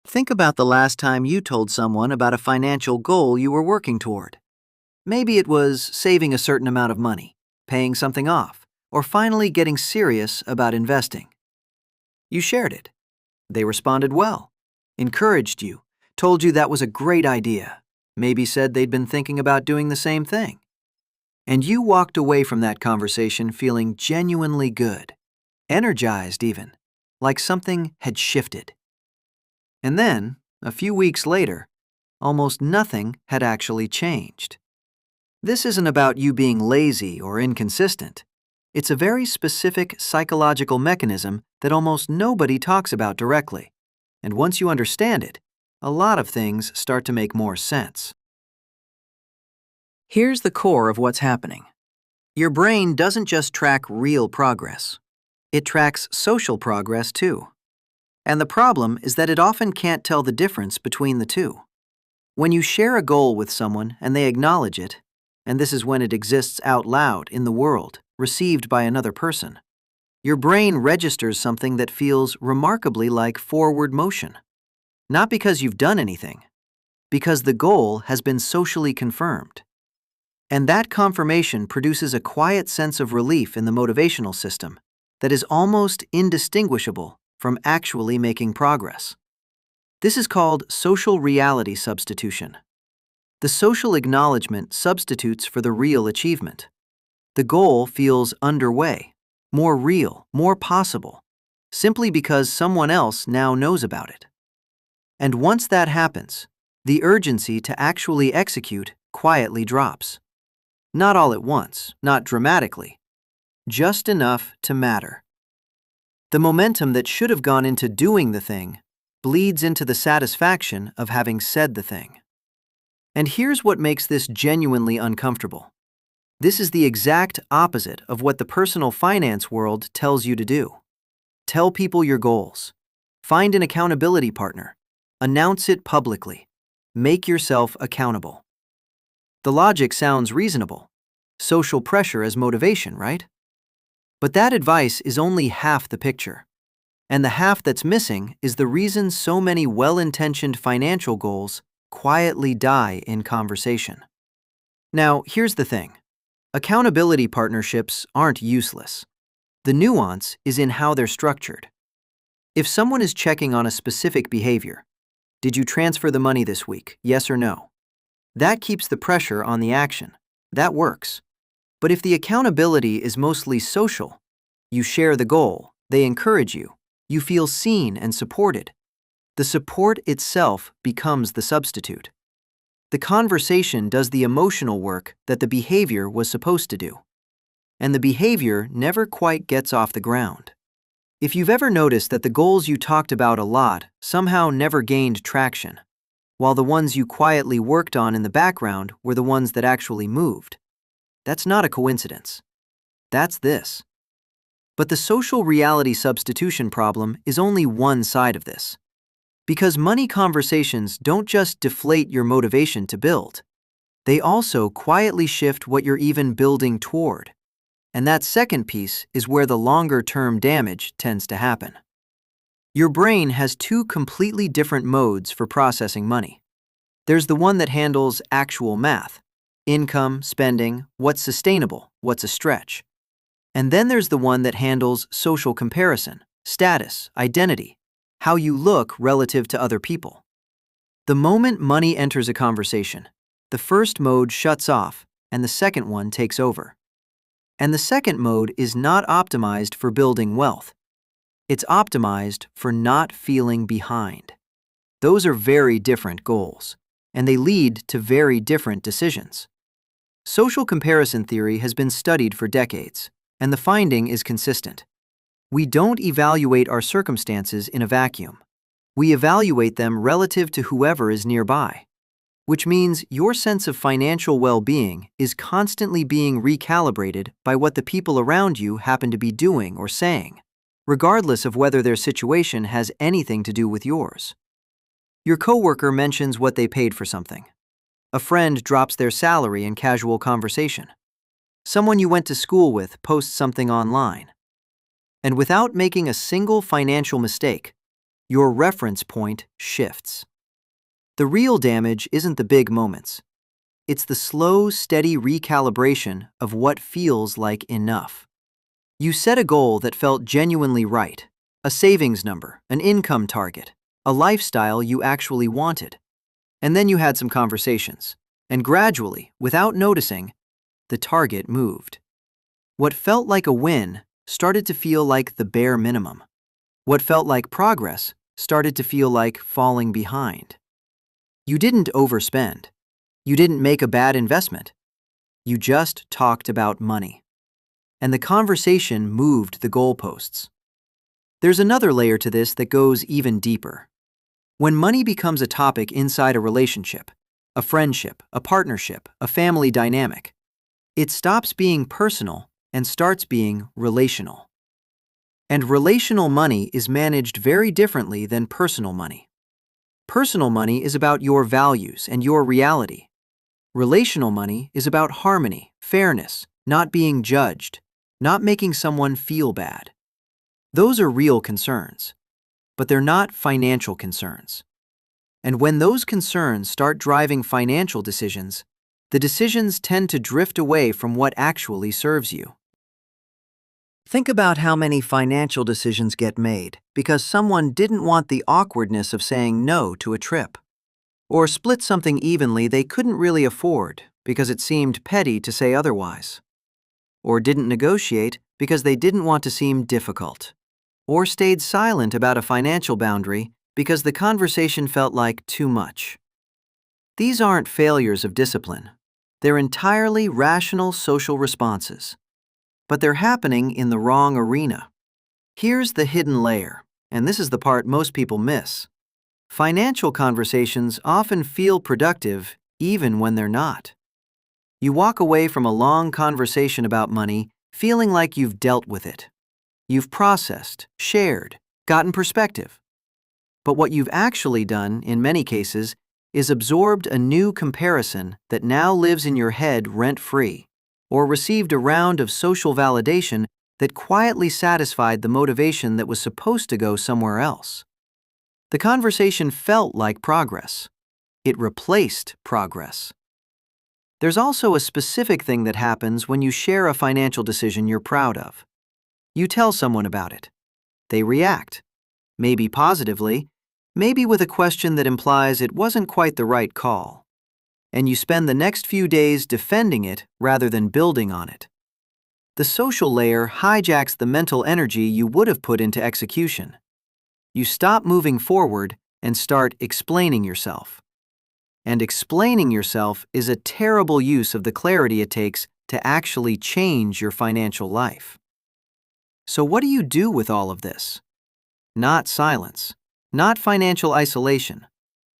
Think about the last time you told someone about a financial goal you were working toward. Maybe it was saving a certain amount of money, paying something off, or finally getting serious about investing. You shared it. They responded well, encouraged you, told you that was a great idea, maybe said they'd been thinking about doing the same thing. And you walked away from that conversation feeling genuinely good, energized even, like something had shifted. And then, a few weeks later, almost nothing had actually changed. This isn't about you being lazy or inconsistent. It's a very specific psychological mechanism that almost nobody talks about directly. And once you understand it, a lot of things start to make more sense. Here's the core of what's happening. Your brain doesn't just track real progress. It tracks social progress too. And the problem is that it often can't tell the difference between the two. When you share a goal with someone and they acknowledge it, and this is when it exists out loud in the world, received by another person, your brain registers something that feels remarkably like forward motion. Not because you've done anything, because the goal has been socially confirmed. And that confirmation produces a quiet sense of relief in the motivational system that is almost indistinguishable from actually making progress. This is called social reality substitution. The social acknowledgment substitutes for the real achievement. The goal feels underway, more real, more possible, simply because someone else now knows about it. And once that happens, the urgency to actually execute quietly drops. Not all at once, not dramatically, just enough to matter. The momentum that should have gone into doing the thing bleeds into the satisfaction of having said the thing. And here's what makes this genuinely uncomfortable. This is the exact opposite of what the personal finance world tells you to do. Tell people your goals. Find an accountability partner. Announce it publicly. Make yourself accountable. The logic sounds reasonable. Social pressure as motivation, right? But that advice is only half the picture. And the half that's missing is the reason so many well-intentioned financial goals quietly die in conversation. Now, here's the thing. Accountability partnerships aren't useless. The nuance is in how they're structured. If someone is checking on a specific behavior, did you transfer the money this week, yes or no? That keeps the pressure on the action. That works. But if the accountability is mostly social, you share the goal, they encourage you, you feel seen and supported. The support itself becomes the substitute. The conversation does the emotional work that the behavior was supposed to do. And the behavior never quite gets off the ground. If you've ever noticed that the goals you talked about a lot somehow never gained traction, while the ones you quietly worked on in the background were the ones that actually moved, that's not a coincidence. That's this. But the social reality substitution problem is only one side of this. Because money conversations don't just deflate your motivation to build, they also quietly shift what you're even building toward. And that second piece is where the longer-term damage tends to happen. Your brain has two completely different modes for processing money. There's the one that handles actual math, income, spending, what's sustainable, what's a stretch. And then there's the one that handles social comparison, status, identity, how you look relative to other people. The moment money enters a conversation, the first mode shuts off and the second one takes over. And the second mode is not optimized for building wealth. It's optimized for not feeling behind. Those are very different goals, and they lead to very different decisions. Social comparison theory has been studied for decades, and the finding is consistent. We don't evaluate our circumstances in a vacuum. We evaluate them relative to whoever is nearby, which means your sense of financial well-being is constantly being recalibrated by what the people around you happen to be doing or saying, regardless of whether their situation has anything to do with yours. Your coworker mentions what they paid for something. A friend drops their salary in casual conversation. Someone you went to school with posts something online. And without making a single financial mistake, your reference point shifts. The real damage isn't the big moments. It's the slow, steady recalibration of what feels like enough. You set a goal that felt genuinely right, a savings number, an income target, a lifestyle you actually wanted. And then you had some conversations, and gradually, without noticing, the target moved. What felt like a win started to feel like the bare minimum. What felt like progress started to feel like falling behind. You didn't overspend. You didn't make a bad investment. You just talked about money. And the conversation moved the goalposts. There's another layer to this that goes even deeper. When money becomes a topic inside a relationship, a friendship, a partnership, a family dynamic, it stops being personal and starts being relational. And relational money is managed very differently than personal money. Personal money is about your values and your reality. Relational money is about harmony, fairness, not being judged, not making someone feel bad. Those are real concerns, but they're not financial concerns. And when those concerns start driving financial decisions, the decisions tend to drift away from what actually serves you. Think about how many financial decisions get made because someone didn't want the awkwardness of saying no to a trip, or split something evenly they couldn't really afford because it seemed petty to say otherwise, or didn't negotiate because they didn't want to seem difficult, or stayed silent about a financial boundary because the conversation felt like too much. These aren't failures of discipline. They're entirely rational social responses. But they're happening in the wrong arena. Here's the hidden layer, and this is the part most people miss. Financial conversations often feel productive even when they're not. You walk away from a long conversation about money feeling like you've dealt with it. You've processed, shared, gotten perspective. But what you've actually done, in many cases, is absorbed a new comparison that now lives in your head rent-free, or received a round of social validation that quietly satisfied the motivation that was supposed to go somewhere else. The conversation felt like progress. It replaced progress. There's also a specific thing that happens when you share a financial decision you're proud of. You tell someone about it. They react, maybe positively, maybe with a question that implies it wasn't quite the right call. And you spend the next few days defending it rather than building on it. The social layer hijacks the mental energy you would have put into execution. You stop moving forward and start explaining yourself. And explaining yourself is a terrible use of the clarity it takes to actually change your financial life. So what do you do with all of this? Not silence, not financial isolation,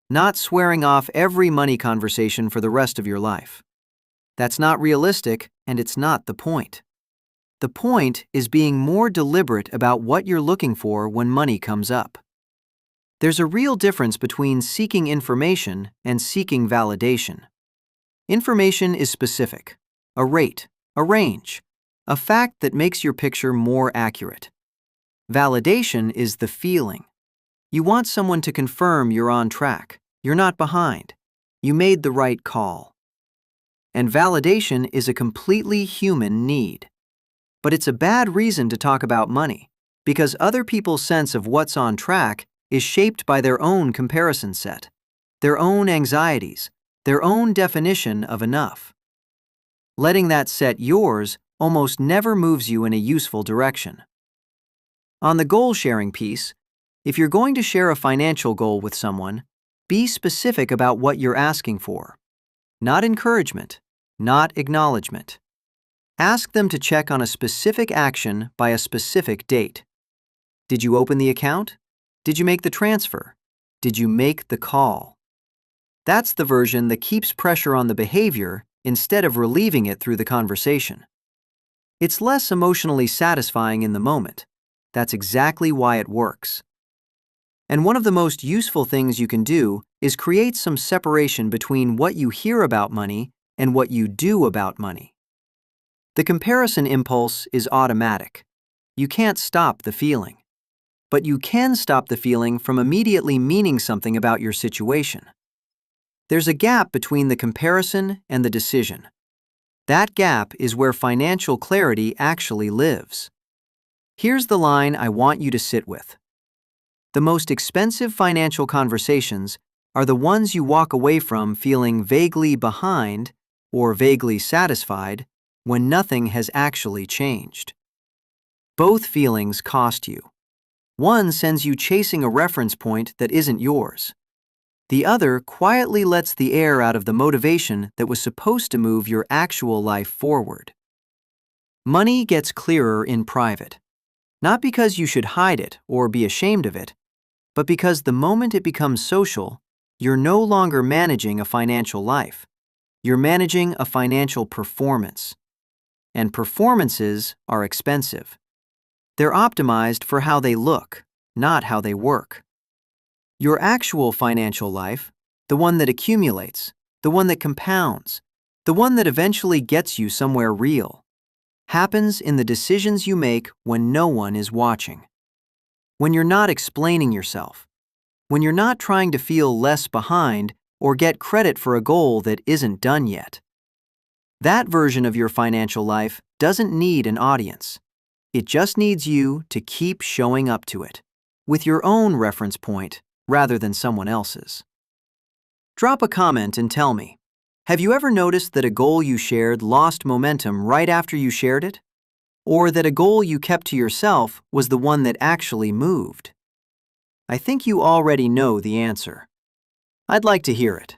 not swearing off every money conversation for the rest of your life. That's not realistic, and it's not the point. The point is being more deliberate about what you're looking for when money comes up. There's a real difference between seeking information and seeking validation. Information is specific, a rate, a range, a fact that makes your picture more accurate. Validation is the feeling. You want someone to confirm you're on track, you're not behind, you made the right call. And validation is a completely human need. But it's a bad reason to talk about money, because other people's sense of what's on track is shaped by their own comparison set, their own anxieties, their own definition of enough. Letting that set yours almost never moves you in a useful direction. On the goal-sharing piece, if you're going to share a financial goal with someone, be specific about what you're asking for. Not encouragement, not acknowledgement. Ask them to check on a specific action by a specific date. Did you open the account? Did you make the transfer? Did you make the call? That's the version that keeps pressure on the behavior instead of relieving it through the conversation. It's less emotionally satisfying in the moment. That's exactly why it works. And one of the most useful things you can do is create some separation between what you hear about money and what you do about money. The comparison impulse is automatic. You can't stop the feeling. but you can stop the feeling from immediately meaning something about your situation. There's a gap between the comparison and the decision. That gap is where financial clarity actually lives. Here's the line I want you to sit with. The most expensive financial conversations are the ones you walk away from feeling vaguely behind or vaguely satisfied when nothing has actually changed. Both feelings cost you. One sends you chasing a reference point that isn't yours. The other quietly lets the air out of the motivation that was supposed to move your actual life forward. Money gets clearer in private, not because you should hide it or be ashamed of it, but because the moment it becomes social, you're no longer managing a financial life. You're managing a financial performance. And performances are expensive. They're optimized for how they look, not how they work. Your actual financial life, the one that accumulates, the one that compounds, the one that eventually gets you somewhere real, happens in the decisions you make when no one is watching. When you're not explaining yourself, when you're not trying to feel less behind or get credit for a goal that isn't done yet. That version of your financial life doesn't need an audience. It just needs you to keep showing up to it, with your own reference point rather than someone else's. Drop a comment and tell me, have you ever noticed that a goal you shared lost momentum right after you shared it? Or that a goal you kept to yourself was the one that actually moved? I think you already know the answer. I'd like to hear it.